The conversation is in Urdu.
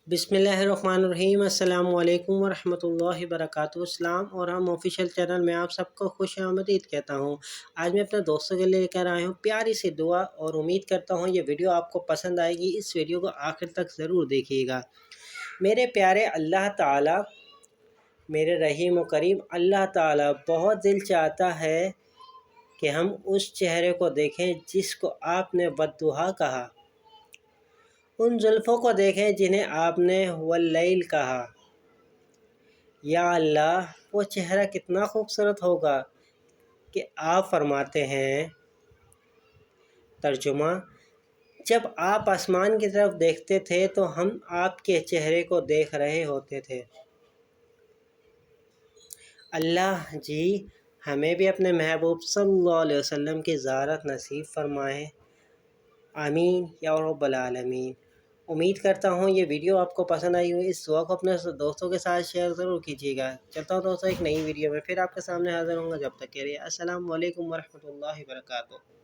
بسم اللہ الرحمن الرحیم۔ السلام علیکم ورحمۃ اللہ وبرکاتہ۔ السلام، اور ہم آفیشیل چینل میں آپ سب کو خوش آمدید کہتا ہوں۔ آج میں اپنے دوستوں کے لیے لے کر آیا ہوں پیاری سی دعا، اور امید کرتا ہوں یہ ویڈیو آپ کو پسند آئے گی۔ اس ویڈیو کو آخر تک ضرور دیکھیے گا۔ میرے پیارے اللہ تعالیٰ، میرے رحیم و کریم اللہ تعالیٰ بہت دل چاہتا ہے کہ ہم اس چہرے کو دیکھیں جس کو آپ نے بددعا کہا، ان زلفوں کو دیکھیں جنہیں آپ نے واللیل کہا۔ یا اللہ، وہ چہرہ کتنا خوبصورت ہوگا کہ آپ فرماتے ہیں، ترجمہ: جب آپ آسمان کی طرف دیکھتے تھے تو ہم آپ کے چہرے کو دیکھ رہے ہوتے تھے۔ اللہ جی، ہمیں بھی اپنے محبوب صلی اللہ علیہ وسلم کی زیارت نصیب فرمائیں، آمین یا رب العالمین۔ امید کرتا ہوں یہ ویڈیو آپ کو پسند آئی ہوئی۔ اس دعا کو اپنے دوستوں کے ساتھ شیئر ضرور کیجیے گا۔ چلتا ہوں دوستوں، ایک نئی ویڈیو میں پھر آپ کے سامنے حاضر ہوں گا۔ جب تک کے لیے السلام علیکم ورحمۃ اللہ وبرکاتہ۔